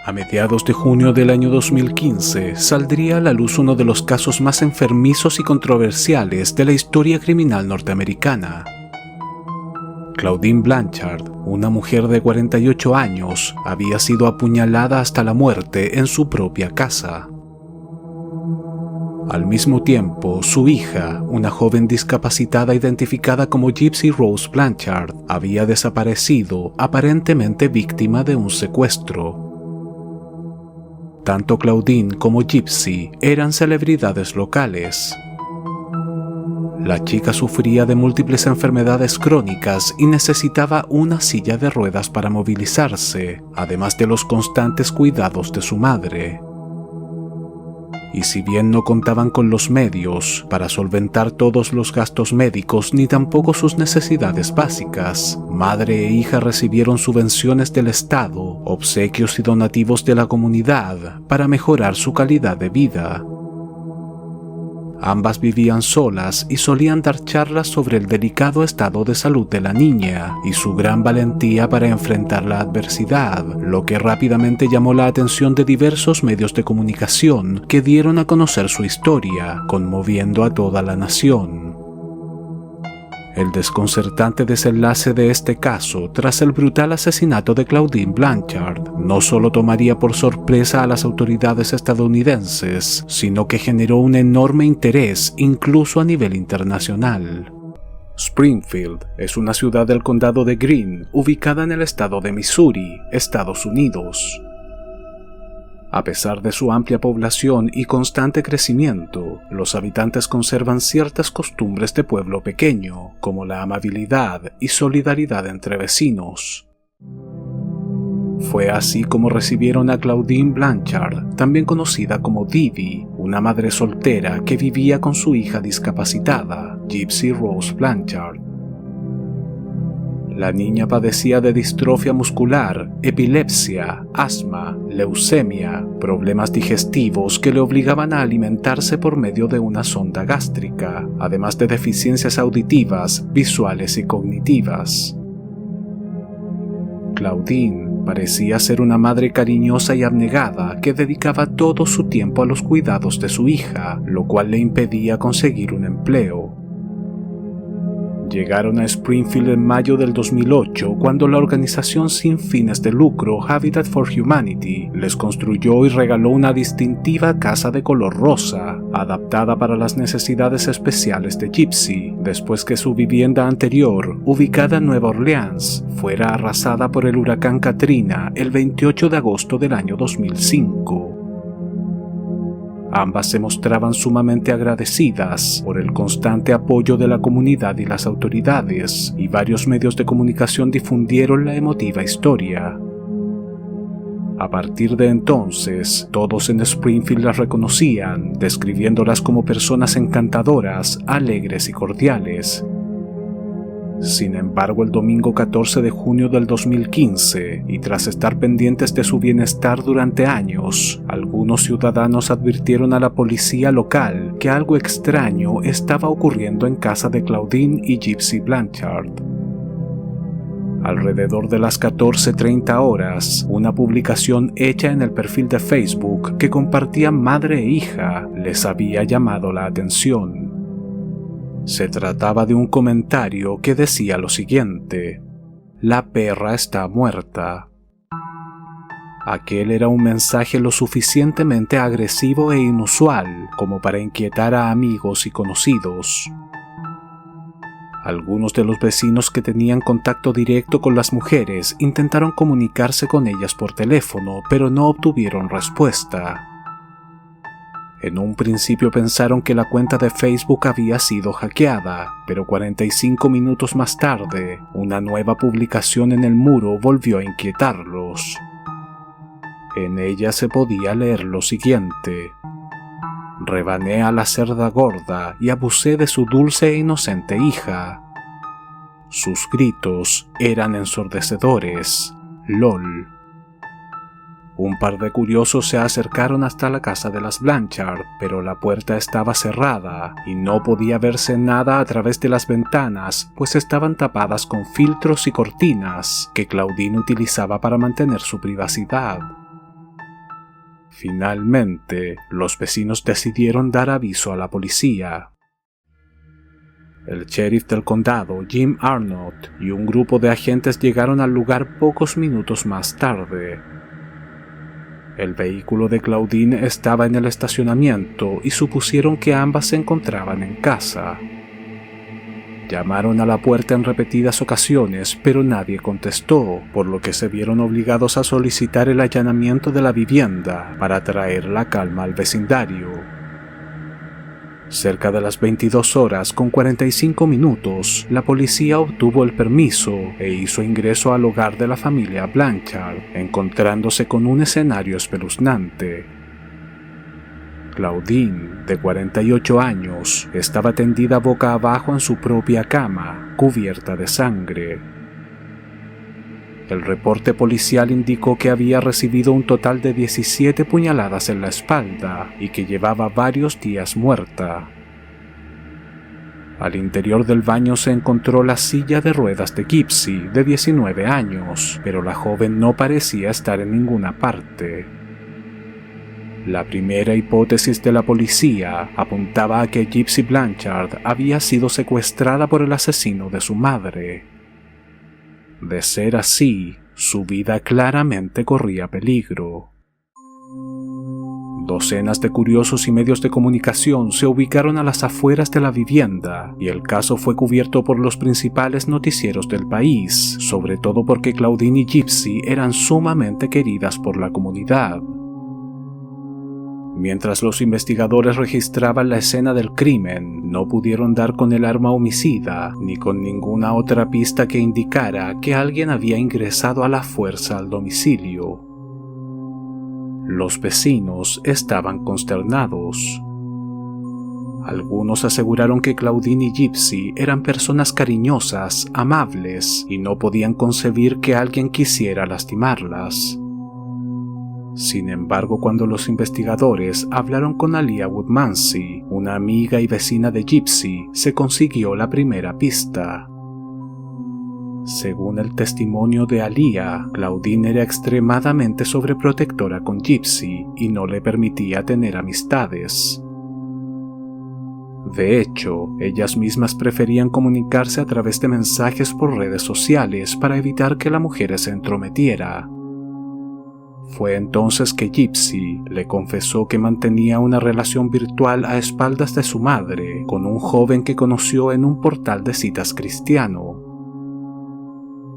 A mediados de junio del año 2015 saldría a la luz uno de los casos más enfermizos y controversiales de la historia criminal norteamericana. Claudine Blanchard, una mujer de 48 años, había sido apuñalada hasta la muerte en su propia casa. Al mismo tiempo, su hija, una joven discapacitada identificada como Gypsy Rose Blanchard, había desaparecido, aparentemente víctima de un secuestro. Tanto Claudine como Gypsy eran celebridades locales. La chica sufría de múltiples enfermedades crónicas y necesitaba una silla de ruedas para movilizarse, además de los constantes cuidados de su madre. Y si bien no contaban con los medios para solventar todos los gastos médicos ni tampoco sus necesidades básicas, madre e hija recibieron subvenciones del Estado, obsequios y donativos de la comunidad para mejorar su calidad de vida. Ambas vivían solas y solían dar charlas sobre el delicado estado de salud de la niña y su gran valentía para enfrentar la adversidad, lo que rápidamente llamó la atención de diversos medios de comunicación que dieron a conocer su historia, conmoviendo a toda la nación. El desconcertante desenlace de este caso, tras el brutal asesinato de Claudine Blanchard, no solo tomaría por sorpresa a las autoridades estadounidenses, sino que generó un enorme interés incluso a nivel internacional. Springfield es una ciudad del condado de Greene, ubicada en el estado de Missouri, Estados Unidos. A pesar de su amplia población y constante crecimiento, los habitantes conservan ciertas costumbres de pueblo pequeño, como la amabilidad y solidaridad entre vecinos. Fue así como recibieron a Claudine Blanchard, también conocida como Didi, una madre soltera que vivía con su hija discapacitada, Gypsy Rose Blanchard. La niña padecía de distrofia muscular, epilepsia, asma, leucemia, problemas digestivos que le obligaban a alimentarse por medio de una sonda gástrica, además de deficiencias auditivas, visuales y cognitivas. Claudine parecía ser una madre cariñosa y abnegada que dedicaba todo su tiempo a los cuidados de su hija, lo cual le impedía conseguir un empleo. Llegaron a Springfield en mayo del 2008 cuando la organización sin fines de lucro Habitat for Humanity les construyó y regaló una distintiva casa de color rosa, adaptada para las necesidades especiales de Gypsy, después que su vivienda anterior, ubicada en Nueva Orleans, fuera arrasada por el huracán Katrina el 28 de agosto del año 2005. Ambas se mostraban sumamente agradecidas por el constante apoyo de la comunidad y las autoridades, y varios medios de comunicación difundieron la emotiva historia. A partir de entonces, todos en Springfield las reconocían, describiéndolas como personas encantadoras, alegres y cordiales. Sin embargo, el domingo 14 de junio del 2015, y tras estar pendientes de su bienestar durante años, algunos ciudadanos advirtieron a la policía local que algo extraño estaba ocurriendo en casa de Claudine y Gypsy Blanchard. Alrededor de las 14:30 horas, una publicación hecha en el perfil de Facebook que compartían madre e hija les había llamado la atención. Se trataba de un comentario que decía lo siguiente: "La perra está muerta". Aquel era un mensaje lo suficientemente agresivo e inusual como para inquietar a amigos y conocidos. Algunos de los vecinos que tenían contacto directo con las mujeres intentaron comunicarse con ellas por teléfono, pero no obtuvieron respuesta. En un principio pensaron que la cuenta de Facebook había sido hackeada, pero 45 minutos más tarde, una nueva publicación en el muro volvió a inquietarlos. En ella se podía leer lo siguiente: "Rebané a la cerda gorda y abusé de su dulce e inocente hija". Sus gritos eran ensordecedores. LOL. Un par de curiosos se acercaron hasta la casa de las Blanchard, pero la puerta estaba cerrada y no podía verse nada a través de las ventanas, pues estaban tapadas con filtros y cortinas que Claudine utilizaba para mantener su privacidad. Finalmente, los vecinos decidieron dar aviso a la policía. El sheriff del condado, Jim Arnott, y un grupo de agentes llegaron al lugar pocos minutos más tarde. El vehículo de Claudine estaba en el estacionamiento y supusieron que ambas se encontraban en casa. Llamaron a la puerta en repetidas ocasiones, pero nadie contestó, por lo que se vieron obligados a solicitar el allanamiento de la vivienda para traer la calma al vecindario. Cerca de las 22 horas con 45 minutos, la policía obtuvo el permiso e hizo ingreso al hogar de la familia Blanchard, encontrándose con un escenario espeluznante. Claudine, de 48 años, estaba tendida boca abajo en su propia cama, cubierta de sangre. El reporte policial indicó que había recibido un total de 17 puñaladas en la espalda y que llevaba varios días muerta. Al interior del baño se encontró la silla de ruedas de Gypsy, de 19 años, pero la joven no parecía estar en ninguna parte. La primera hipótesis de la policía apuntaba a que Gypsy Blanchard había sido secuestrada por el asesino de su madre. De ser así, su vida claramente corría peligro. Docenas de curiosos y medios de comunicación se ubicaron a las afueras de la vivienda y el caso fue cubierto por los principales noticieros del país, sobre todo porque Claudine y Gypsy eran sumamente queridas por la comunidad. Mientras los investigadores registraban la escena del crimen, no pudieron dar con el arma homicida ni con ninguna otra pista que indicara que alguien había ingresado a la fuerza al domicilio. Los vecinos estaban consternados. Algunos aseguraron que Claudine y Gypsy eran personas cariñosas, amables, y no podían concebir que alguien quisiera lastimarlas. Sin embargo, cuando los investigadores hablaron con Alia Woodmansey, una amiga y vecina de Gypsy, se consiguió la primera pista. Según el testimonio de Alia, Claudine era extremadamente sobreprotectora con Gypsy y no le permitía tener amistades. De hecho, ellas mismas preferían comunicarse a través de mensajes por redes sociales para evitar que la mujer se entrometiera. Fue entonces que Gypsy le confesó que mantenía una relación virtual a espaldas de su madre con un joven que conoció en un portal de citas cristiano.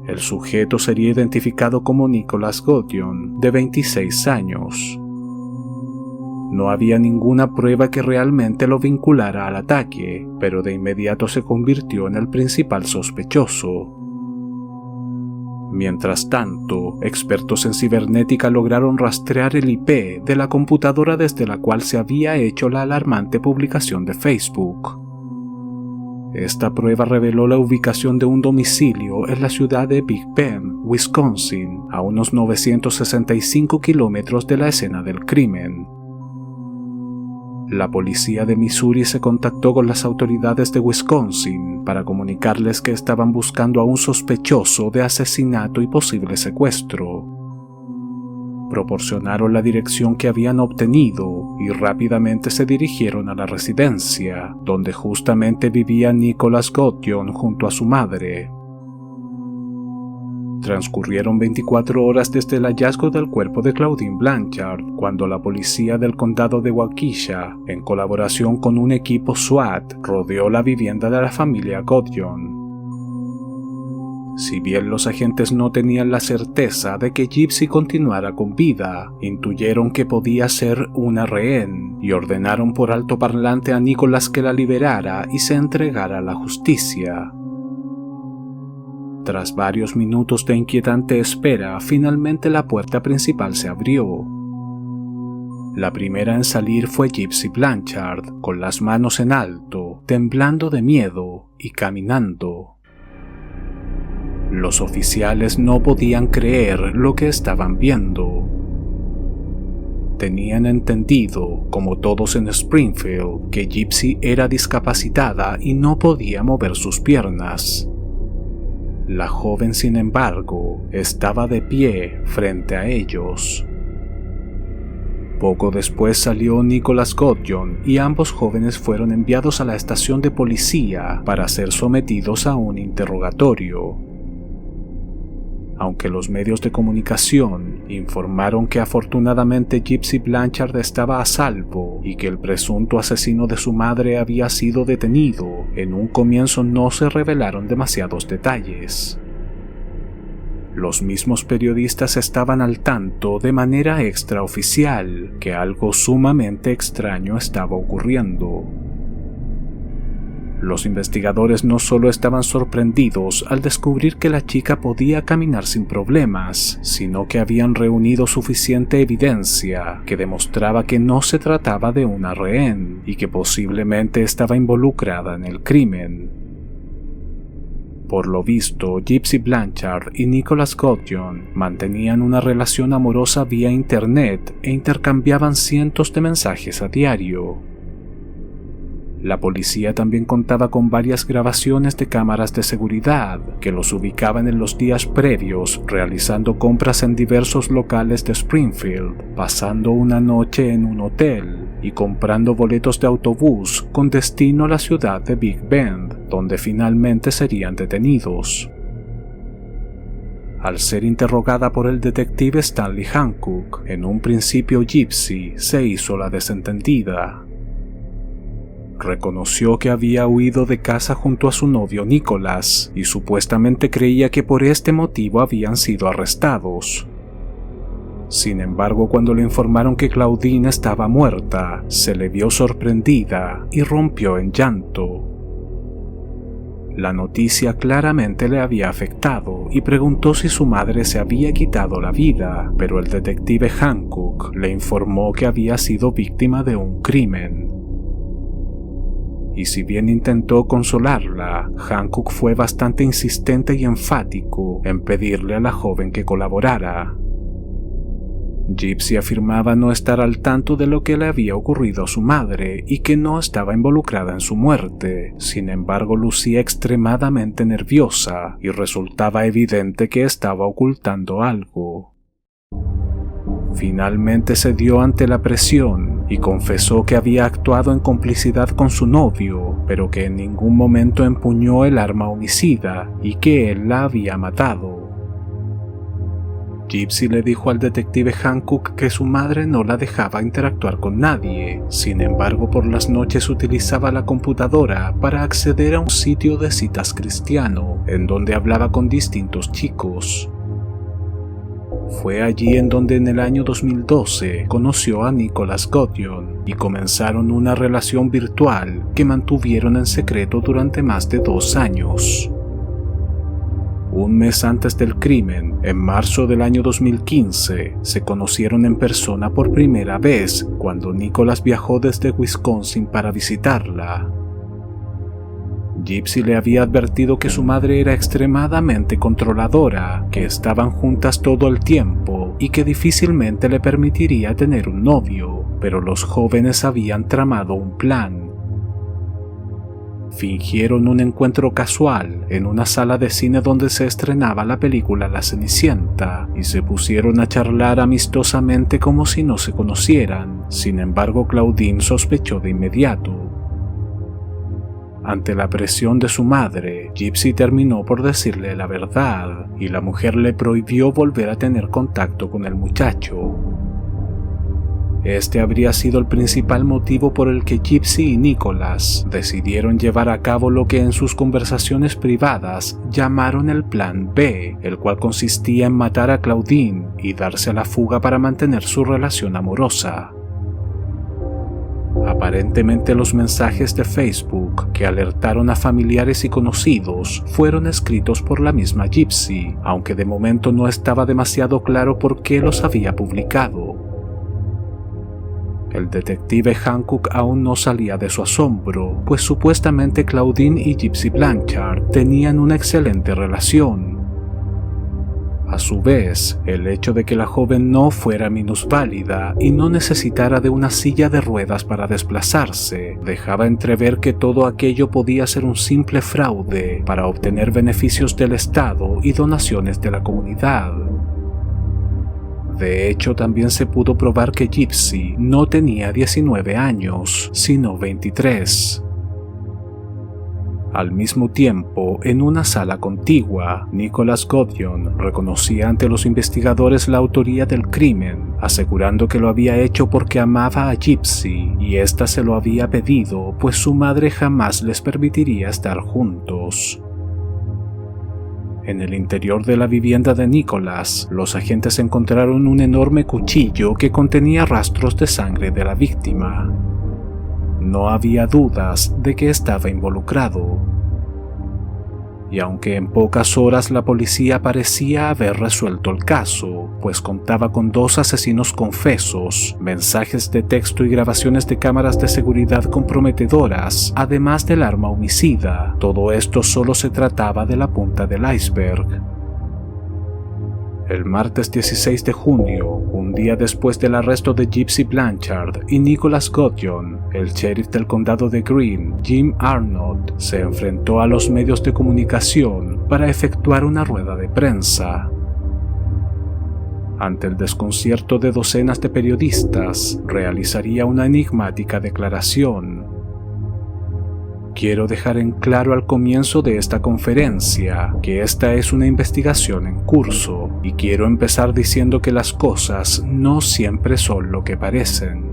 El sujeto sería identificado como Nicholas Godion, de 26 años. No había ninguna prueba que realmente lo vinculara al ataque, pero de inmediato se convirtió en el principal sospechoso. Mientras tanto, expertos en cibernética lograron rastrear el IP de la computadora desde la cual se había hecho la alarmante publicación de Facebook. Esta prueba reveló la ubicación de un domicilio en la ciudad de Big Bend, Wisconsin, a unos 965 kilómetros de la escena del crimen. La policía de Missouri se contactó con las autoridades de Wisconsin para comunicarles que estaban buscando a un sospechoso de asesinato y posible secuestro. Proporcionaron la dirección que habían obtenido y rápidamente se dirigieron a la residencia, donde justamente vivía Nicholas Godion junto a su madre. Transcurrieron 24 horas desde el hallazgo del cuerpo de Claudine Blanchard, cuando la policía del condado de Waukesha, en colaboración con un equipo SWAT, rodeó la vivienda de la familia Godion. Si bien los agentes no tenían la certeza de que Gypsy continuara con vida, intuyeron que podía ser una rehén y ordenaron por altoparlante a Nicholas que la liberara y se entregara a la justicia. Tras varios minutos de inquietante espera, finalmente la puerta principal se abrió. La primera en salir fue Gypsy Blanchard, con las manos en alto, temblando de miedo y caminando. Los oficiales no podían creer lo que estaban viendo. Tenían entendido, como todos en Springfield, que Gypsy era discapacitada y no podía mover sus piernas. La joven, sin embargo, estaba de pie frente a ellos. Poco después salió Nicholas Gudjon y ambos jóvenes fueron enviados a la estación de policía para ser sometidos a un interrogatorio. Aunque los medios de comunicación informaron que afortunadamente Gypsy Blanchard estaba a salvo y que el presunto asesino de su madre había sido detenido, en un comienzo no se revelaron demasiados detalles. Los mismos periodistas estaban al tanto de manera extraoficial que algo sumamente extraño estaba ocurriendo. Los investigadores no solo estaban sorprendidos al descubrir que la chica podía caminar sin problemas, sino que habían reunido suficiente evidencia que demostraba que no se trataba de una rehén y que posiblemente estaba involucrada en el crimen. Por lo visto, Gypsy Blanchard y Nicholas Gudjon mantenían una relación amorosa vía internet e intercambiaban cientos de mensajes a diario. La policía también contaba con varias grabaciones de cámaras de seguridad que los ubicaban en los días previos realizando compras en diversos locales de Springfield, pasando una noche en un hotel y comprando boletos de autobús con destino a la ciudad de Big Bend, donde finalmente serían detenidos. Al ser interrogada por el detective Stanley Hancock, en un principio Gypsy se hizo la desentendida. Reconoció que había huido de casa junto a su novio Nicholas y supuestamente creía que por este motivo habían sido arrestados. Sin embargo, cuando le informaron que Claudine estaba muerta, se le vio sorprendida y rompió en llanto. La noticia claramente le había afectado y preguntó si su madre se había quitado la vida, pero el detective Hancock le informó que había sido víctima de un crimen. Y si bien intentó consolarla, Hancock fue bastante insistente y enfático en pedirle a la joven que colaborara. Gypsy afirmaba no estar al tanto de lo que le había ocurrido a su madre y que no estaba involucrada en su muerte. Sin embargo, lucía extremadamente nerviosa y resultaba evidente que estaba ocultando algo. Finalmente cedió ante la presión y confesó que había actuado en complicidad con su novio, pero que en ningún momento empuñó el arma homicida y que él la había matado. Gypsy le dijo al detective Hancock que su madre no la dejaba interactuar con nadie, sin embargo por las noches utilizaba la computadora para acceder a un sitio de citas cristiano, en donde hablaba con distintos chicos. Fue allí en donde en el año 2012 conoció a Nicholas Gudjon y comenzaron una relación virtual que mantuvieron en secreto durante más de 2 años. Un mes antes del crimen, en marzo del año 2015, se conocieron en persona por primera vez cuando Nicholas viajó desde Wisconsin para visitarla. Gypsy le había advertido que su madre era extremadamente controladora, que estaban juntas todo el tiempo y que difícilmente le permitiría tener un novio, pero los jóvenes habían tramado un plan. Fingieron un encuentro casual en una sala de cine donde se estrenaba la película La Cenicienta y se pusieron a charlar amistosamente como si no se conocieran. Sin embargo, Claudine sospechó de inmediato. Ante la presión de su madre, Gypsy terminó por decirle la verdad y la mujer le prohibió volver a tener contacto con el muchacho. Este habría sido el principal motivo por el que Gypsy y Nicholas decidieron llevar a cabo lo que en sus conversaciones privadas llamaron el Plan B, el cual consistía en matar a Claudine y darse a la fuga para mantener su relación amorosa. Aparentemente los mensajes de Facebook que alertaron a familiares y conocidos fueron escritos por la misma Gypsy, aunque de momento no estaba demasiado claro por qué los había publicado. El detective Hancock aún no salía de su asombro, pues supuestamente Claudine y Gypsy Blanchard tenían una excelente relación. A su vez, el hecho de que la joven no fuera minusválida y no necesitara de una silla de ruedas para desplazarse, dejaba entrever que todo aquello podía ser un simple fraude para obtener beneficios del Estado y donaciones de la comunidad. De hecho, también se pudo probar que Gypsy no tenía 19 años, sino 23. Al mismo tiempo, en una sala contigua, Nicholas Godion reconocía ante los investigadores la autoría del crimen, asegurando que lo había hecho porque amaba a Gypsy y ésta se lo había pedido, pues su madre jamás les permitiría estar juntos. En el interior de la vivienda de Nicholas, los agentes encontraron un enorme cuchillo que contenía rastros de sangre de la víctima. No había dudas de que estaba involucrado. Y aunque en pocas horas la policía parecía haber resuelto el caso, pues contaba con 2 asesinos confesos, mensajes de texto y grabaciones de cámaras de seguridad comprometedoras, además del arma homicida, todo esto solo se trataba de la punta del iceberg. El martes 16 de junio, un día después del arresto de Gypsy Blanchard y Nicholas Godion, el sheriff del condado de Greene, Jim Arnott, se enfrentó a los medios de comunicación para efectuar una rueda de prensa. Ante el desconcierto de docenas de periodistas, realizaría una enigmática declaración. Quiero dejar en claro al comienzo de esta conferencia que esta es una investigación en curso y quiero empezar diciendo que las cosas no siempre son lo que parecen.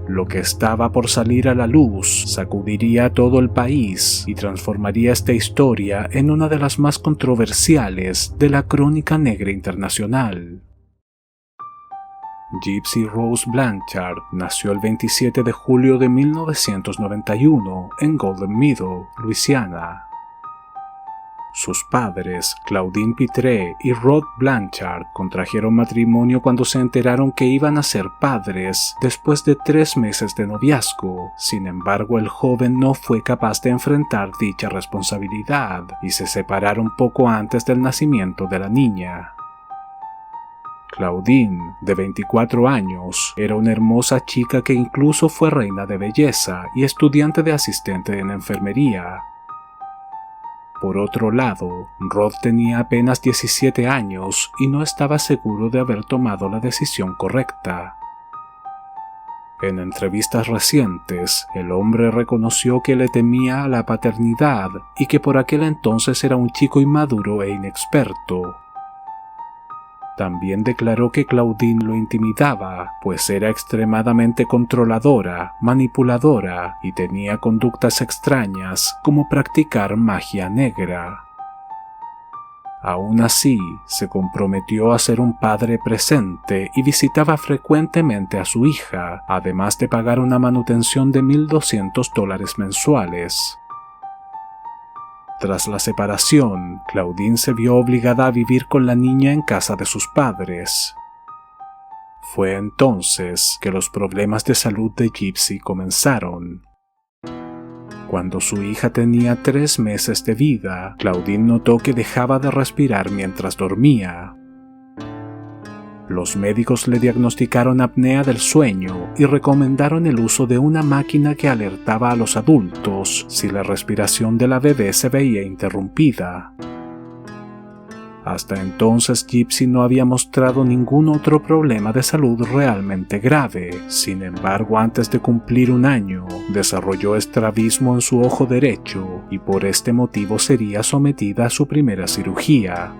Lo que estaba por salir a la luz sacudiría a todo el país y transformaría esta historia en una de las más controversiales de la crónica negra internacional. Gypsy Rose Blanchard nació el 27 de julio de 1991 en Golden Meadow, Luisiana. Sus padres, Claudine Pitre y Rod Blanchard, contrajeron matrimonio cuando se enteraron que iban a ser padres después de 3 meses de noviazgo. Sin embargo, el joven no fue capaz de enfrentar dicha responsabilidad y se separaron poco antes del nacimiento de la niña. Claudine, de 24 años, era una hermosa chica que incluso fue reina de belleza y estudiante de asistente en enfermería. Por otro lado, Rod tenía apenas 17 años y no estaba seguro de haber tomado la decisión correcta. En entrevistas recientes, el hombre reconoció que le temía a la paternidad y que por aquel entonces era un chico inmaduro e inexperto. También declaró que Claudine lo intimidaba, pues era extremadamente controladora, manipuladora y tenía conductas extrañas como practicar magia negra. Aún así, se comprometió a ser un padre presente y visitaba frecuentemente a su hija, además de pagar una manutención de $1,200 mensuales. Tras la separación, Claudine se vio obligada a vivir con la niña en casa de sus padres. Fue entonces que los problemas de salud de Gypsy comenzaron. Cuando su hija tenía 3 meses de vida, Claudine notó que dejaba de respirar mientras dormía. Los médicos le diagnosticaron apnea del sueño y recomendaron el uso de una máquina que alertaba a los adultos si la respiración de la bebé se veía interrumpida. Hasta entonces Gypsy no había mostrado ningún otro problema de salud realmente grave. Sin embargo, antes de cumplir 1 año, desarrolló estrabismo en su ojo derecho y por este motivo sería sometida a su primera cirugía.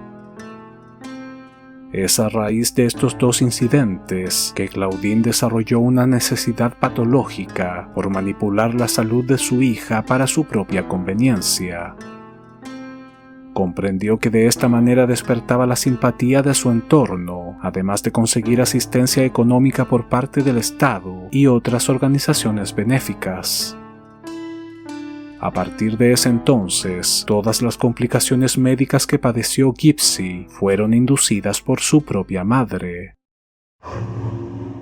Es a raíz de estos 2 incidentes que Claudine desarrolló una necesidad patológica por manipular la salud de su hija para su propia conveniencia. Comprendió que de esta manera despertaba la simpatía de su entorno, además de conseguir asistencia económica por parte del Estado y otras organizaciones benéficas. A partir de ese entonces, todas las complicaciones médicas que padeció Gypsy fueron inducidas por su propia madre.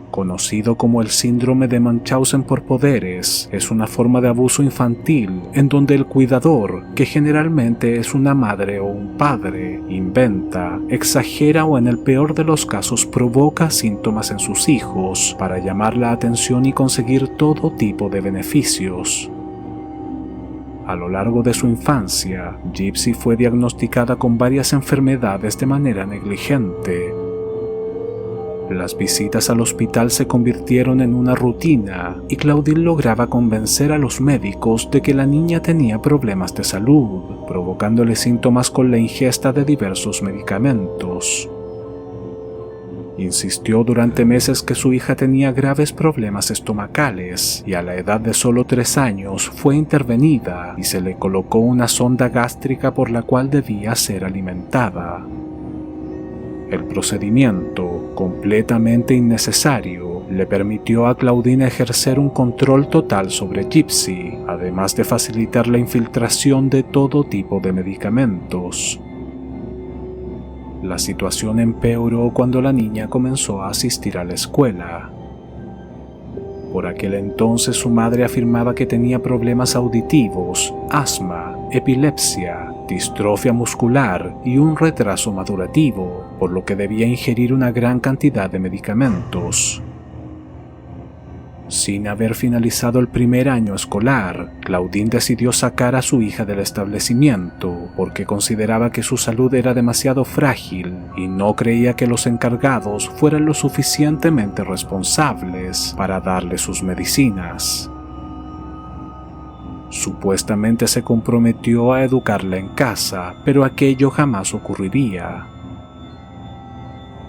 Conocido como el síndrome de Munchausen por poderes, es una forma de abuso infantil en donde el cuidador, que generalmente es una madre o un padre, inventa, exagera o en el peor de los casos provoca síntomas en sus hijos para llamar la atención y conseguir todo tipo de beneficios. A lo largo de su infancia, Gypsy fue diagnosticada con varias enfermedades de manera negligente. Las visitas al hospital se convirtieron en una rutina y Claudine lograba convencer a los médicos de que la niña tenía problemas de salud, provocándole síntomas con la ingesta de diversos medicamentos. Insistió durante meses que su hija tenía graves problemas estomacales y a la edad de solo 3 años fue intervenida y se le colocó una sonda gástrica por la cual debía ser alimentada. El procedimiento, completamente innecesario, le permitió a Claudine ejercer un control total sobre Gypsy, además de facilitar la infiltración de todo tipo de medicamentos. La situación empeoró cuando la niña comenzó a asistir a la escuela. Por aquel entonces su madre afirmaba que tenía problemas auditivos, asma, epilepsia, distrofia muscular y un retraso madurativo, por lo que debía ingerir una gran cantidad de medicamentos. Sin haber finalizado el primer año escolar, Claudine decidió sacar a su hija del establecimiento porque consideraba que su salud era demasiado frágil y no creía que los encargados fueran lo suficientemente responsables para darle sus medicinas. Supuestamente se comprometió a educarla en casa, pero aquello jamás ocurriría.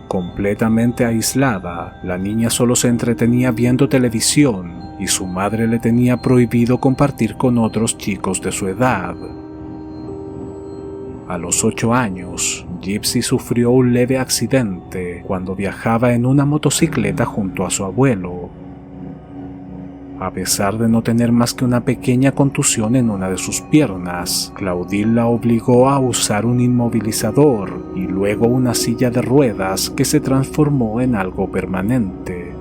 Completamente aislada, la niña solo se entretenía viendo televisión y su madre le tenía prohibido compartir con otros chicos de su edad. A los 8 años, Gypsy sufrió un leve accidente cuando viajaba en una motocicleta junto a su abuelo. A pesar de no tener más que una pequeña contusión en una de sus piernas, Claudine la obligó a usar un inmovilizador y luego una silla de ruedas que se transformó en algo permanente.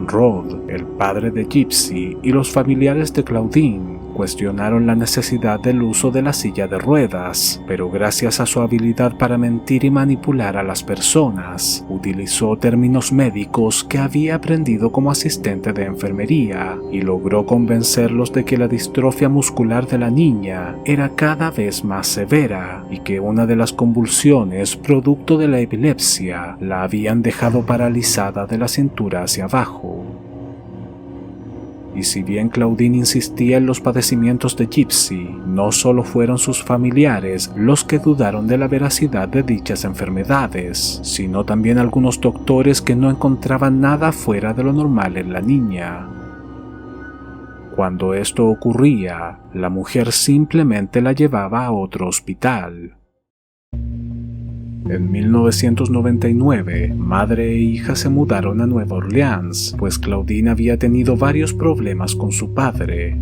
Rod, el padre de Gypsy, y los familiares de Claudine cuestionaron la necesidad del uso de la silla de ruedas, pero gracias a su habilidad para mentir y manipular a las personas, utilizó términos médicos que había aprendido como asistente de enfermería y logró convencerlos de que la distrofia muscular de la niña era cada vez más severa y que una de las convulsiones producto de la epilepsia la habían dejado paralizada de la cintura hacia abajo. Y si bien Claudine insistía en los padecimientos de Gypsy, no solo fueron sus familiares los que dudaron de la veracidad de dichas enfermedades, sino también algunos doctores que no encontraban nada fuera de lo normal en la niña. Cuando esto ocurría, la mujer simplemente la llevaba a otro hospital. En 1999, madre e hija se mudaron a Nueva Orleans, pues Claudine había tenido varios problemas con su padre.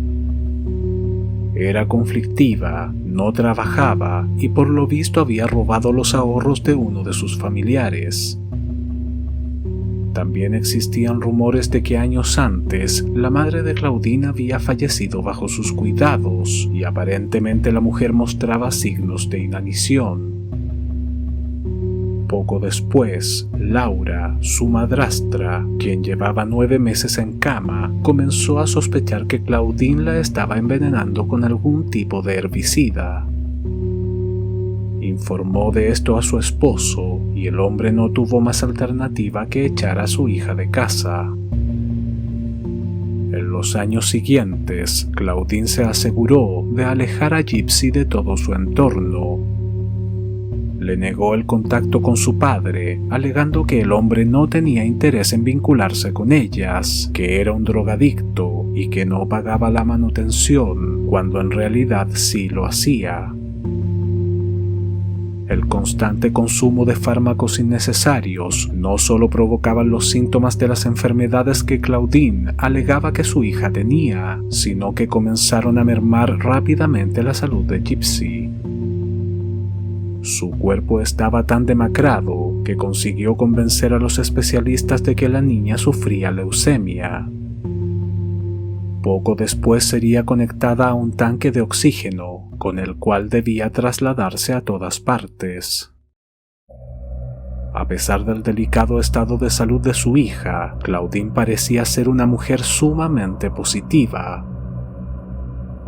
Era conflictiva, no trabajaba y por lo visto había robado los ahorros de uno de sus familiares. También existían rumores de que años antes la madre de Claudine había fallecido bajo sus cuidados y aparentemente la mujer mostraba signos de inanición. Poco después, Laura, su madrastra, quien llevaba 9 meses en cama, comenzó a sospechar que Claudine la estaba envenenando con algún tipo de herbicida. Informó de esto a su esposo y el hombre no tuvo más alternativa que echar a su hija de casa. En los años siguientes, Claudine se aseguró de alejar a Gypsy de todo su entorno. Le negó el contacto con su padre, alegando que el hombre no tenía interés en vincularse con ellas, que era un drogadicto y que no pagaba la manutención, cuando en realidad sí lo hacía. El constante consumo de fármacos innecesarios no solo provocaban los síntomas de las enfermedades que Claudine alegaba que su hija tenía, sino que comenzaron a mermar rápidamente la salud de Gypsy. Su cuerpo estaba tan demacrado que consiguió convencer a los especialistas de que la niña sufría leucemia. Poco después sería conectada a un tanque de oxígeno, con el cual debía trasladarse a todas partes. A pesar del delicado estado de salud de su hija, Claudine parecía ser una mujer sumamente positiva.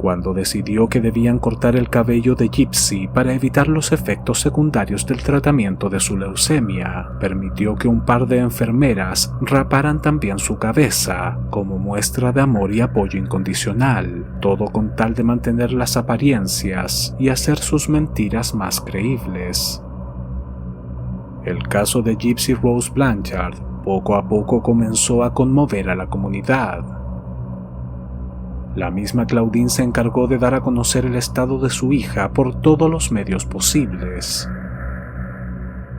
Cuando decidió que debían cortar el cabello de Gypsy para evitar los efectos secundarios del tratamiento de su leucemia, permitió que un par de enfermeras raparan también su cabeza, como muestra de amor y apoyo incondicional, todo con tal de mantener las apariencias y hacer sus mentiras más creíbles. El caso de Gypsy Rose Blanchard poco a poco comenzó a conmover a la comunidad. La misma Claudine se encargó de dar a conocer el estado de su hija por todos los medios posibles.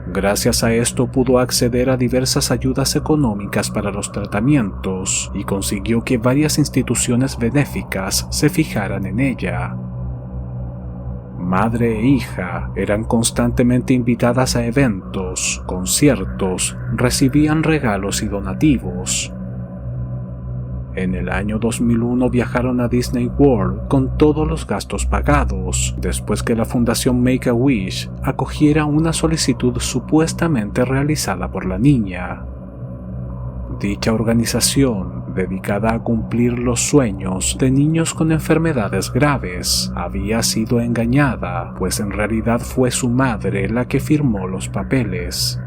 Gracias a esto pudo acceder a diversas ayudas económicas para los tratamientos y consiguió que varias instituciones benéficas se fijaran en ella. Madre e hija eran constantemente invitadas a eventos, conciertos, recibían regalos y donativos. En el año 2001 viajaron a Disney World con todos los gastos pagados, después que la fundación Make-A-Wish acogiera una solicitud supuestamente realizada por la niña. Dicha organización, dedicada a cumplir los sueños de niños con enfermedades graves, había sido engañada, pues en realidad fue su madre la que firmó los papeles.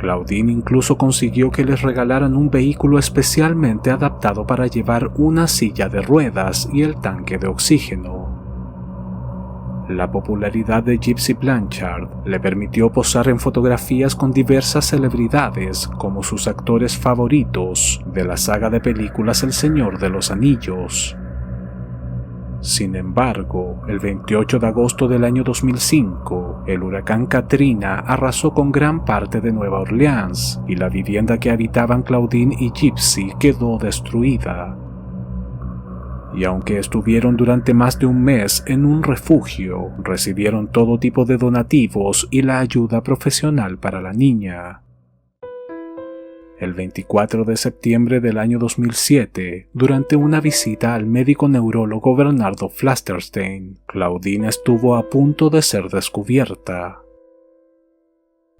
Claudine incluso consiguió que les regalaran un vehículo especialmente adaptado para llevar una silla de ruedas y el tanque de oxígeno. La popularidad de Gypsy Blanchard le permitió posar en fotografías con diversas celebridades como sus actores favoritos de la saga de películas El Señor de los Anillos. Sin embargo, el 28 de agosto del año 2005, el huracán Katrina arrasó con gran parte de Nueva Orleans y la vivienda que habitaban Claudine y Gypsy quedó destruida. Y aunque estuvieron durante más de un mes en un refugio, recibieron todo tipo de donativos y la ayuda profesional para la niña. El 24 de septiembre del año 2007, durante una visita al médico neurólogo Bernardo Flasterstein, Claudine estuvo a punto de ser descubierta.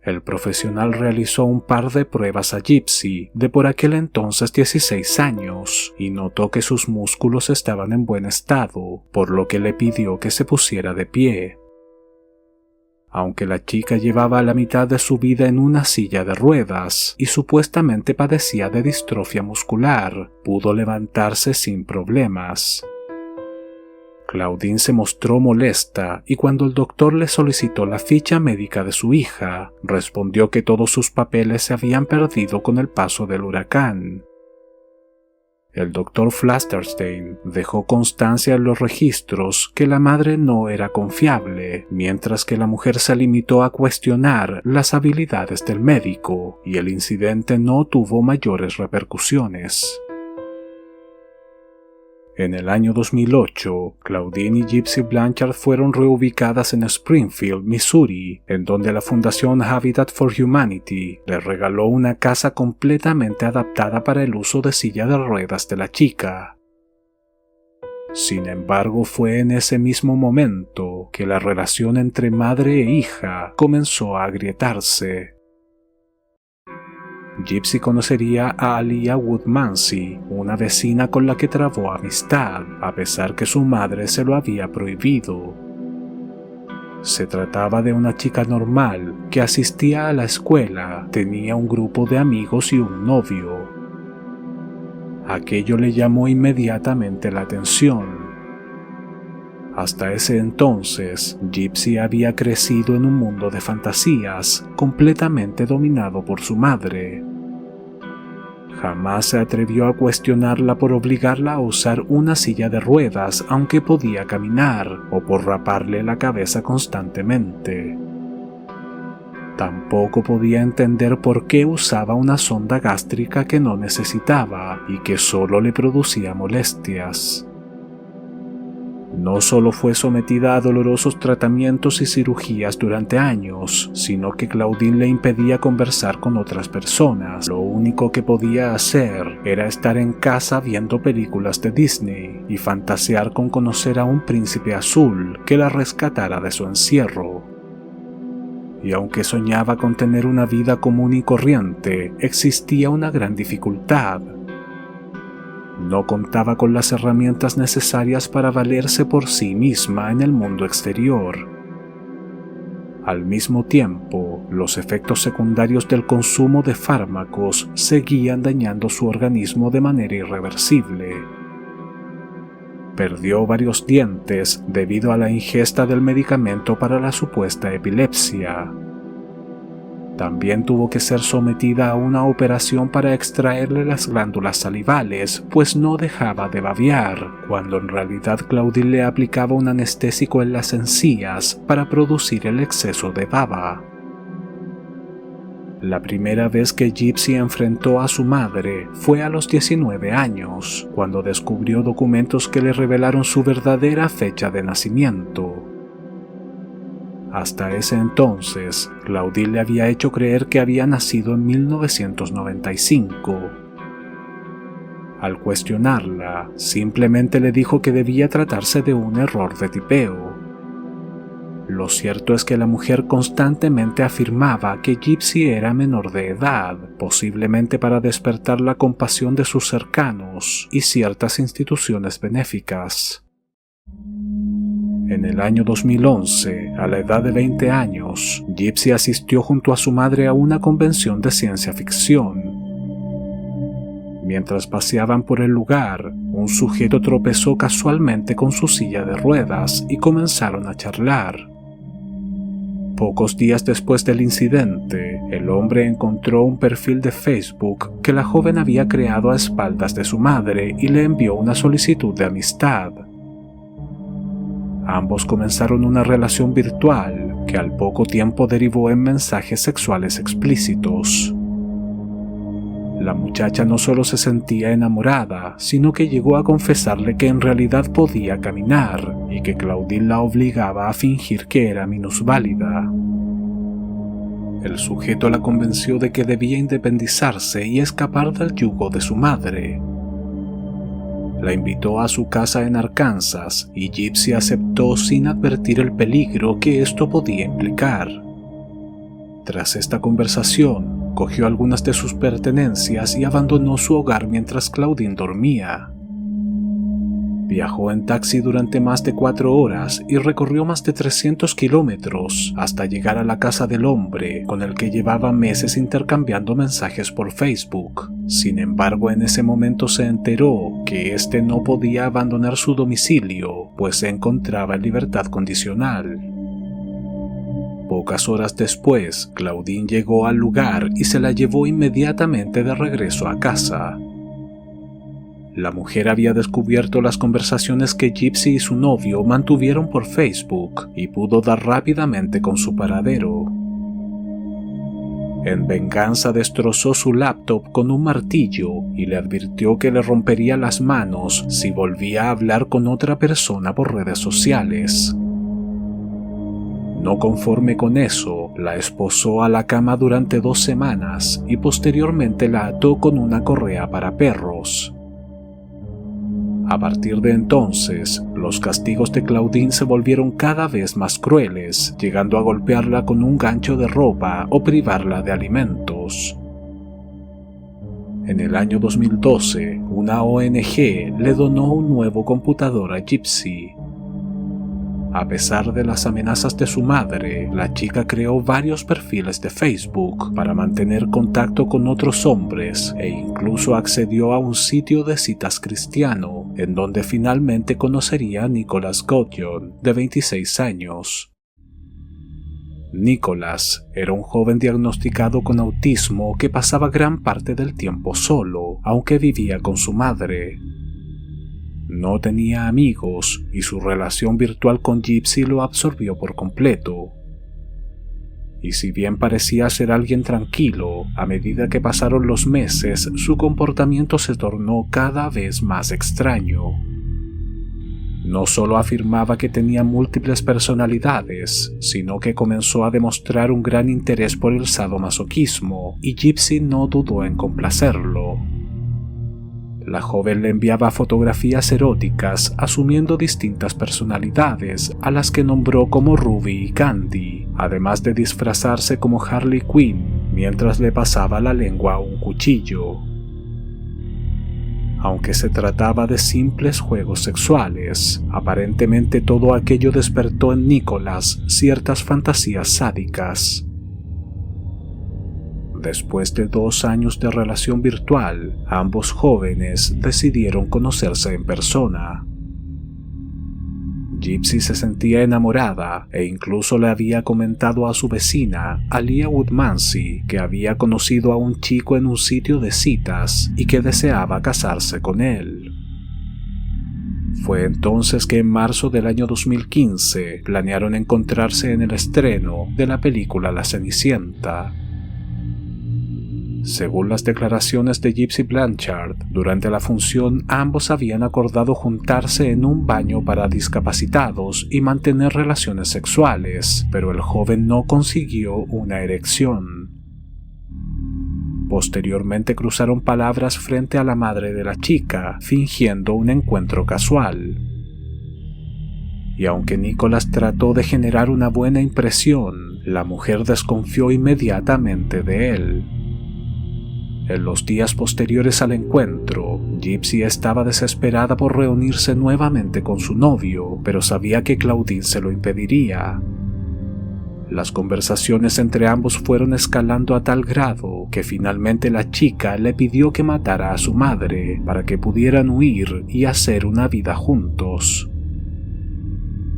El profesional realizó un par de pruebas a Gypsy, de por aquel entonces 16 años, y notó que sus músculos estaban en buen estado, por lo que le pidió que se pusiera de pie. Aunque la chica llevaba la mitad de su vida en una silla de ruedas y supuestamente padecía de distrofia muscular, pudo levantarse sin problemas. Claudine se mostró molesta y cuando el doctor le solicitó la ficha médica de su hija, respondió que todos sus papeles se habían perdido con el paso del huracán. El doctor Flasterstein dejó constancia en los registros que la madre no era confiable, mientras que la mujer se limitó a cuestionar las habilidades del médico, y el incidente no tuvo mayores repercusiones. En el año 2008, Claudine y Gypsy Blanchard fueron reubicadas en Springfield, Missouri, en donde la Fundación Habitat for Humanity les regaló una casa completamente adaptada para el uso de silla de ruedas de la chica. Sin embargo, fue en ese mismo momento que la relación entre madre e hija comenzó a agrietarse. Gypsy conocería a Aliyah Woodmansey, una vecina con la que trabó amistad, a pesar que su madre se lo había prohibido. Se trataba de una chica normal que asistía a la escuela, tenía un grupo de amigos y un novio. Aquello le llamó inmediatamente la atención. Hasta ese entonces, Gypsy había crecido en un mundo de fantasías, completamente dominado por su madre. Jamás se atrevió a cuestionarla por obligarla a usar una silla de ruedas aunque podía caminar, o por raparle la cabeza constantemente. Tampoco podía entender por qué usaba una sonda gástrica que no necesitaba y que solo le producía molestias. No solo fue sometida a dolorosos tratamientos y cirugías durante años, sino que Claudine le impedía conversar con otras personas. Lo único que podía hacer era estar en casa viendo películas de Disney y fantasear con conocer a un príncipe azul que la rescatara de su encierro. Y aunque soñaba con tener una vida común y corriente, existía una gran dificultad. no contaba con las herramientas necesarias para valerse por sí misma en el mundo exterior. Al mismo tiempo, los efectos secundarios del consumo de fármacos seguían dañando su organismo de manera irreversible. Perdió varios dientes debido a la ingesta del medicamento para la supuesta epilepsia. También tuvo que ser sometida a una operación para extraerle las glándulas salivales, pues no dejaba de babear, cuando en realidad Claudine le aplicaba un anestésico en las encías para producir el exceso de baba. La primera vez que Gypsy enfrentó a su madre fue a los 19 años, cuando descubrió documentos que le revelaron su verdadera fecha de nacimiento. Hasta ese entonces, Claudine le había hecho creer que había nacido en 1995. Al cuestionarla, simplemente le dijo que debía tratarse de un error de tipeo. Lo cierto es que la mujer constantemente afirmaba que Gypsy era menor de edad, posiblemente para despertar la compasión de sus cercanos y ciertas instituciones benéficas. En el año 2011, a la edad de 20 años, Gypsy asistió junto a su madre a una convención de ciencia ficción. Mientras paseaban por el lugar, un sujeto tropezó casualmente con su silla de ruedas y comenzaron a charlar. Pocos días después del incidente, el hombre encontró un perfil de Facebook que la joven había creado a espaldas de su madre y le envió una solicitud de amistad. Ambos comenzaron una relación virtual que al poco tiempo derivó en mensajes sexuales explícitos. La muchacha no solo se sentía enamorada, sino que llegó a confesarle que en realidad podía caminar y que Claudine la obligaba a fingir que era minusválida. El sujeto la convenció de que debía independizarse y escapar del yugo de su madre. La invitó a su casa en Arkansas y Gypsy aceptó sin advertir el peligro que esto podía implicar. Tras esta conversación, cogió algunas de sus pertenencias y abandonó su hogar mientras Claudine dormía. Viajó en taxi durante más de 4 horas y recorrió más de 300 kilómetros hasta llegar a la casa del hombre con el que llevaba meses intercambiando mensajes por Facebook. Sin embargo, en ese momento se enteró que éste no podía abandonar su domicilio, pues se encontraba en libertad condicional. Pocas horas después, Claudine llegó al lugar y se la llevó inmediatamente de regreso a casa. La mujer había descubierto las conversaciones que Gypsy y su novio mantuvieron por Facebook y pudo dar rápidamente con su paradero. En venganza destrozó su laptop con un martillo y le advirtió que le rompería las manos si volvía a hablar con otra persona por redes sociales. No conforme con eso, la esposó a la cama durante 2 semanas y posteriormente la ató con una correa para perros. A partir de entonces, los castigos de Claudine se volvieron cada vez más crueles, llegando a golpearla con un gancho de ropa o privarla de alimentos. En el año 2012, una ONG le donó un nuevo computador a Gypsy. A pesar de las amenazas de su madre, la chica creó varios perfiles de Facebook para mantener contacto con otros hombres e incluso accedió a un sitio de citas cristiano, en donde finalmente conocería a Nicholas Godjon, de 26 años. Nicholas era un joven diagnosticado con autismo que pasaba gran parte del tiempo solo, aunque vivía con su madre. No tenía amigos y su relación virtual con Gypsy lo absorbió por completo. Y si bien parecía ser alguien tranquilo, a medida que pasaron los meses, su comportamiento se tornó cada vez más extraño. No solo afirmaba que tenía múltiples personalidades, sino que comenzó a demostrar un gran interés por el sadomasoquismo, y Gypsy no dudó en complacerlo. La joven le enviaba fotografías eróticas asumiendo distintas personalidades, a las que nombró como Ruby y Candy, además de disfrazarse como Harley Quinn mientras le pasaba la lengua a un cuchillo. Aunque se trataba de simples juegos sexuales, aparentemente todo aquello despertó en Nicholas ciertas fantasías sádicas. Después de 2 años de relación virtual, ambos jóvenes decidieron conocerse en persona. Gypsy se sentía enamorada e incluso le había comentado a su vecina, Alia Woodmansey, que había conocido a un chico en un sitio de citas y que deseaba casarse con él. Fue entonces que en marzo del año 2015 planearon encontrarse en el estreno de la película La Cenicienta. Según las declaraciones de Gypsy Blanchard, durante la función ambos habían acordado juntarse en un baño para discapacitados y mantener relaciones sexuales, pero el joven no consiguió una erección. Posteriormente cruzaron palabras frente a la madre de la chica, fingiendo un encuentro casual. Y aunque Nicholas trató de generar una buena impresión, la mujer desconfió inmediatamente de él. En los días posteriores al encuentro, Gypsy estaba desesperada por reunirse nuevamente con su novio, pero sabía que Claudine se lo impediría. Las conversaciones entre ambos fueron escalando a tal grado que finalmente la chica le pidió que matara a su madre para que pudieran huir y hacer una vida juntos.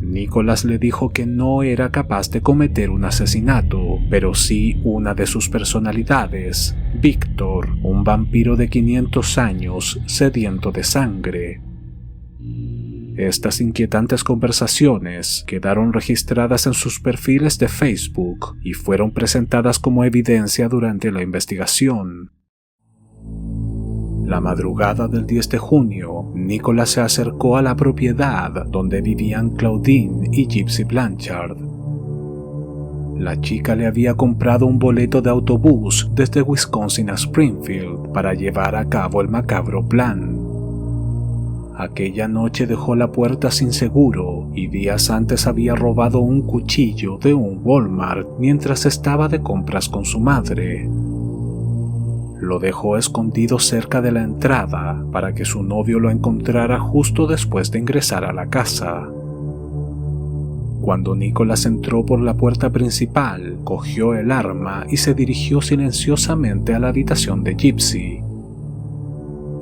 Nicholas le dijo que no era capaz de cometer un asesinato, pero sí una de sus personalidades, Víctor, un vampiro de 500 años sediento de sangre. Estas inquietantes conversaciones quedaron registradas en sus perfiles de Facebook y fueron presentadas como evidencia durante la investigación. La madrugada del 10 de junio, Nicholas se acercó a la propiedad donde vivían Claudine y Gypsy Blanchard. La chica le había comprado un boleto de autobús desde Wisconsin a Springfield para llevar a cabo el macabro plan. Aquella noche dejó la puerta sin seguro y días antes había robado un cuchillo de un Walmart mientras estaba de compras con su madre. Lo dejó escondido cerca de la entrada para que su novio lo encontrara justo después de ingresar a la casa. Cuando Nicholas entró por la puerta principal, cogió el arma y se dirigió silenciosamente a la habitación de Gypsy.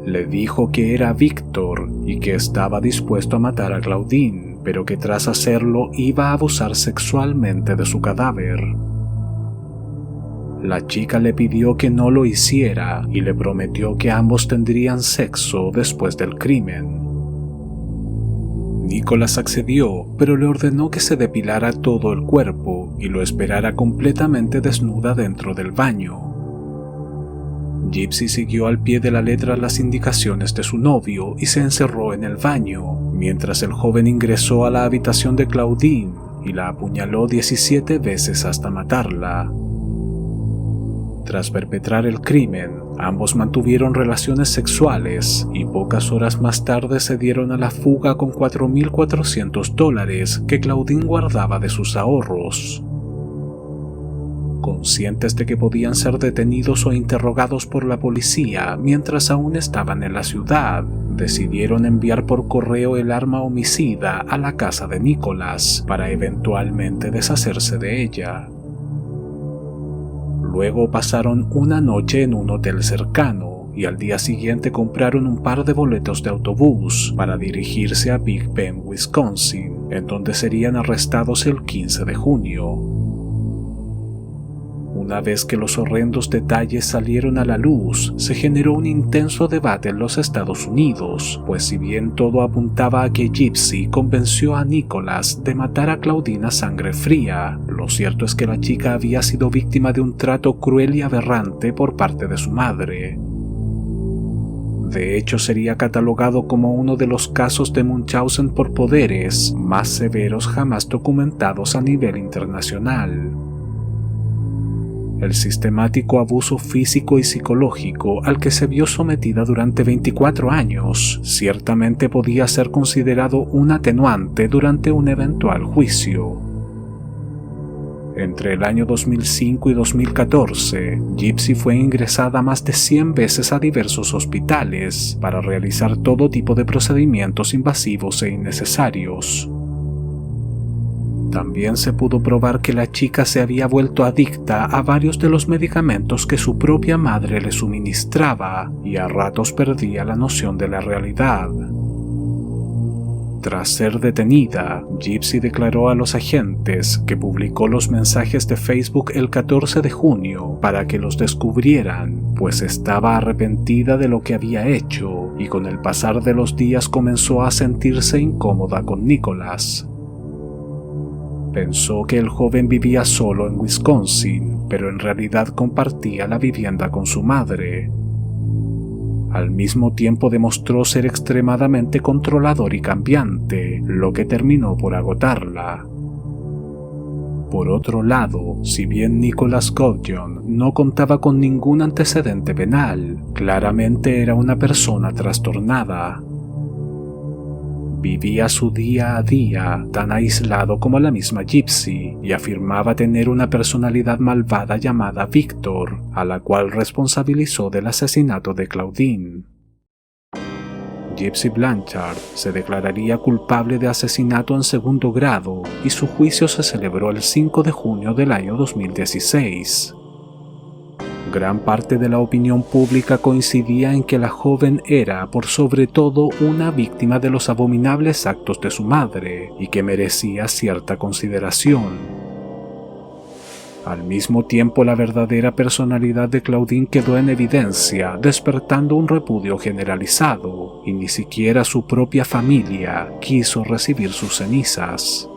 Le dijo que era Víctor y que estaba dispuesto a matar a Claudine, pero que tras hacerlo iba a abusar sexualmente de su cadáver. La chica le pidió que no lo hiciera y le prometió que ambos tendrían sexo después del crimen. Nicholas accedió, pero le ordenó que se depilara todo el cuerpo y lo esperara completamente desnuda dentro del baño. Gypsy siguió al pie de la letra las indicaciones de su novio y se encerró en el baño, mientras el joven ingresó a la habitación de Claudine y la apuñaló 17 veces hasta matarla. Tras perpetrar el crimen, ambos mantuvieron relaciones sexuales y pocas horas más tarde se dieron a la fuga con $4,400 que Claudine guardaba de sus ahorros. Conscientes de que podían ser detenidos o interrogados por la policía mientras aún estaban en la ciudad, decidieron enviar por correo el arma homicida a la casa de Nicholas para eventualmente deshacerse de ella. Luego pasaron una noche en un hotel cercano y al día siguiente compraron un par de boletos de autobús para dirigirse a Big Bend, Wisconsin, en donde serían arrestados el 15 de junio. Una vez que los horrendos detalles salieron a la luz, se generó un intenso debate en los Estados Unidos, pues si bien todo apuntaba a que Gypsy convenció a Nicholas de matar a Claudine a sangre fría, lo cierto es que la chica había sido víctima de un trato cruel y aberrante por parte de su madre. De hecho, sería catalogado como uno de los casos de Munchausen por poderes más severos jamás documentados a nivel internacional. El sistemático abuso físico y psicológico al que se vio sometida durante 24 años ciertamente podía ser considerado un atenuante durante un eventual juicio. Entre el año 2005 y 2014, Gypsy fue ingresada más de 100 veces a diversos hospitales para realizar todo tipo de procedimientos invasivos e innecesarios. También se pudo probar que la chica se había vuelto adicta a varios de los medicamentos que su propia madre le suministraba y a ratos perdía la noción de la realidad. Tras ser detenida, Gypsy declaró a los agentes que publicó los mensajes de Facebook el 14 de junio para que los descubrieran, pues estaba arrepentida de lo que había hecho y con el pasar de los días comenzó a sentirse incómoda con Nicholas. Pensó que el joven vivía solo en Wisconsin, pero en realidad compartía la vivienda con su madre. Al mismo tiempo demostró ser extremadamente controlador y cambiante, lo que terminó por agotarla. Por otro lado, si bien Nicholas Gudjon no contaba con ningún antecedente penal, claramente era una persona trastornada. Vivía su día a día tan aislado como la misma Gypsy y afirmaba tener una personalidad malvada llamada Victor, a la cual responsabilizó del asesinato de Claudine. Gypsy Blanchard se declararía culpable de asesinato en segundo grado y su juicio se celebró el 5 de junio del año 2016. Gran parte de la opinión pública coincidía en que la joven era, por sobre todo, una víctima de los abominables actos de su madre y que merecía cierta consideración. Al mismo tiempo, la verdadera personalidad de Claudine quedó en evidencia, despertando un repudio generalizado, y ni siquiera su propia familia quiso recibir sus cenizas.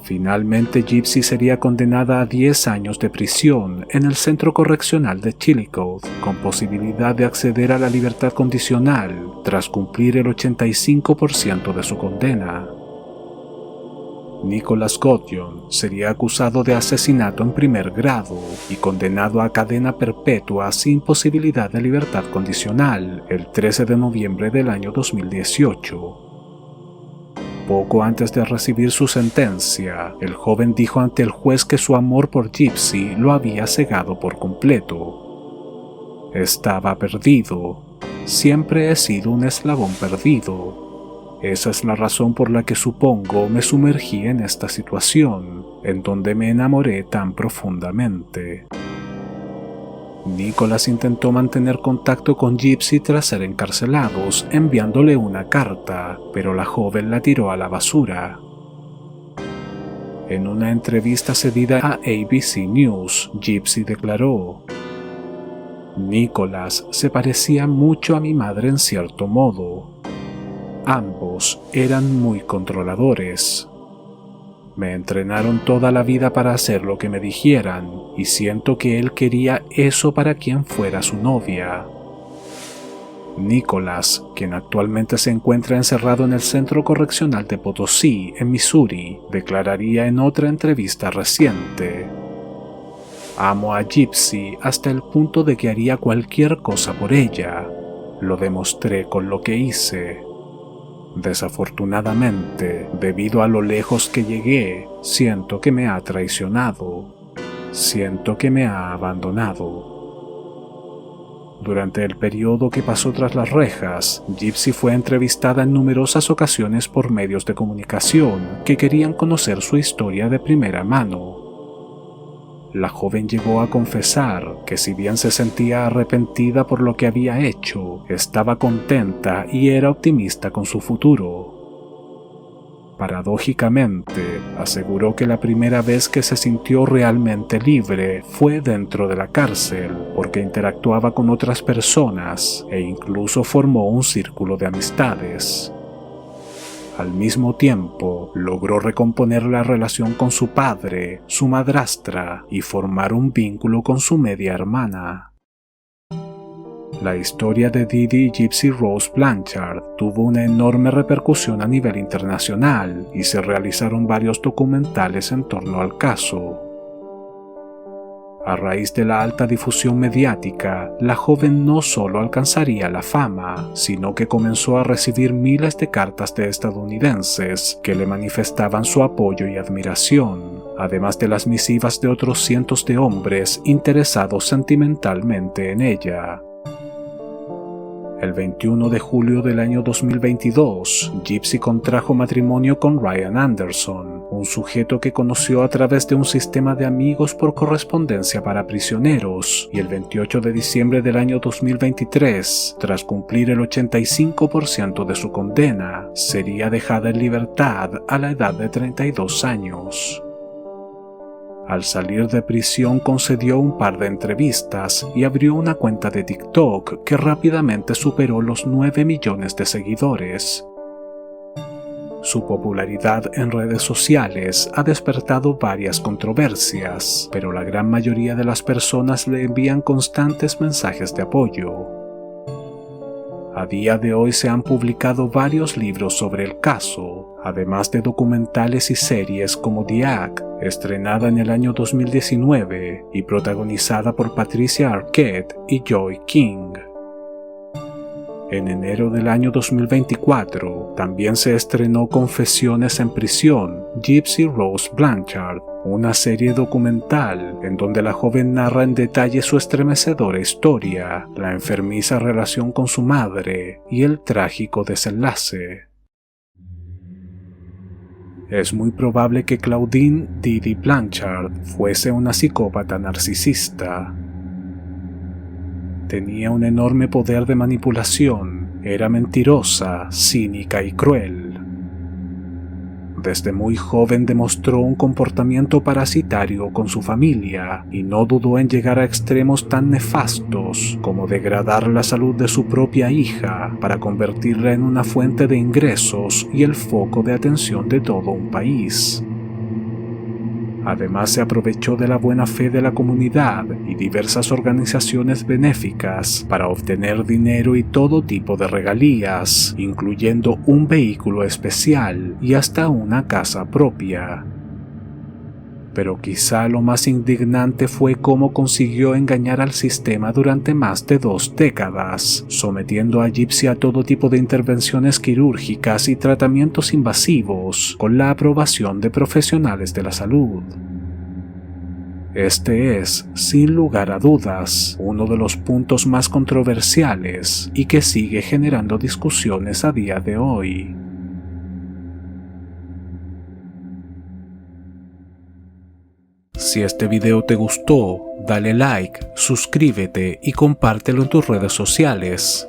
Finalmente, Gypsy sería condenada a 10 años de prisión en el Centro Correccional de Chillicothe, con posibilidad de acceder a la libertad condicional tras cumplir el 85% de su condena. Nicholas Gudjon sería acusado de asesinato en primer grado y condenado a cadena perpetua sin posibilidad de libertad condicional el 13 de noviembre del año 2018. Poco antes de recibir su sentencia, el joven dijo ante el juez que su amor por Gypsy lo había cegado por completo. Estaba perdido. Siempre he sido un eslabón perdido. Esa es la razón por la que supongo me sumergí en esta situación, en donde me enamoré tan profundamente. Nicholas intentó mantener contacto con Gypsy tras ser encarcelados, enviándole una carta, pero la joven la tiró a la basura. En una entrevista cedida a ABC News, Gypsy declaró: «Nicholas se parecía mucho a mi madre en cierto modo. Ambos eran muy controladores. Me entrenaron toda la vida para hacer lo que me dijeran, y siento que él quería eso para quien fuera su novia». Nicholas, quien actualmente se encuentra encerrado en el Centro Correccional de Potosí, en Missouri, declararía en otra entrevista reciente: «Amo a Gypsy hasta el punto de que haría cualquier cosa por ella. Lo demostré con lo que hice. Desafortunadamente, debido a lo lejos que llegué, siento que me ha traicionado. Siento que me ha abandonado». Durante el periodo que pasó tras las rejas, Gypsy fue entrevistada en numerosas ocasiones por medios de comunicación que querían conocer su historia de primera mano. La joven llegó a confesar que si bien se sentía arrepentida por lo que había hecho, estaba contenta y era optimista con su futuro. Paradójicamente, aseguró que la primera vez que se sintió realmente libre fue dentro de la cárcel, porque interactuaba con otras personas e incluso formó un círculo de amistades. Al mismo tiempo, logró recomponer la relación con su padre, su madrastra y formar un vínculo con su media hermana. La historia de Dee Dee Gypsy Rose Blanchard tuvo una enorme repercusión a nivel internacional y se realizaron varios documentales en torno al caso. A raíz de la alta difusión mediática, la joven no solo alcanzaría la fama, sino que comenzó a recibir miles de cartas de estadounidenses que le manifestaban su apoyo y admiración. además de las misivas de otros cientos de hombres interesados sentimentalmente en ella. El 21 de julio del año 2022, Gypsy contrajo matrimonio con Ryan Anderson, un sujeto que conoció a través de un sistema de amigos por correspondencia para prisioneros, y el 28 de diciembre del año 2023, tras cumplir el 85% de su condena, sería dejada en libertad a la edad de 32 años. Al salir de prisión concedió un par de entrevistas y abrió una cuenta de TikTok que rápidamente superó los 9 millones de seguidores. Su popularidad en redes sociales ha despertado varias controversias, pero la gran mayoría de las personas le envían constantes mensajes de apoyo. A día de hoy se han publicado varios libros sobre el caso, además de documentales y series como The Act, estrenada en el año 2019 y protagonizada por Patricia Arquette y Joy King. En enero del año 2024 también se estrenó Confesiones en prisión, Gypsy Rose Blanchard, una serie documental en donde la joven narra en detalle su estremecedora historia, la enfermiza relación con su madre y el trágico desenlace. Es muy probable que Claudine Didi Blanchard fuese una psicópata narcisista. Tenía un enorme poder de manipulación, era mentirosa, cínica y cruel. Desde muy joven demostró un comportamiento parasitario con su familia y no dudó en llegar a extremos tan nefastos como degradar la salud de su propia hija para convertirla en una fuente de ingresos y el foco de atención de todo un país. Además, se aprovechó de la buena fe de la comunidad y diversas organizaciones benéficas para obtener dinero y todo tipo de regalías, incluyendo un vehículo especial y hasta una casa propia. Pero quizá lo más indignante fue cómo consiguió engañar al sistema durante más de 2 décadas, sometiendo a Gypsy a todo tipo de intervenciones quirúrgicas y tratamientos invasivos, con la aprobación de profesionales de la salud. Este es, sin lugar a dudas, uno de los puntos más controversiales y que sigue generando discusiones a día de hoy. Si este video te gustó, dale like, suscríbete y compártelo en tus redes sociales.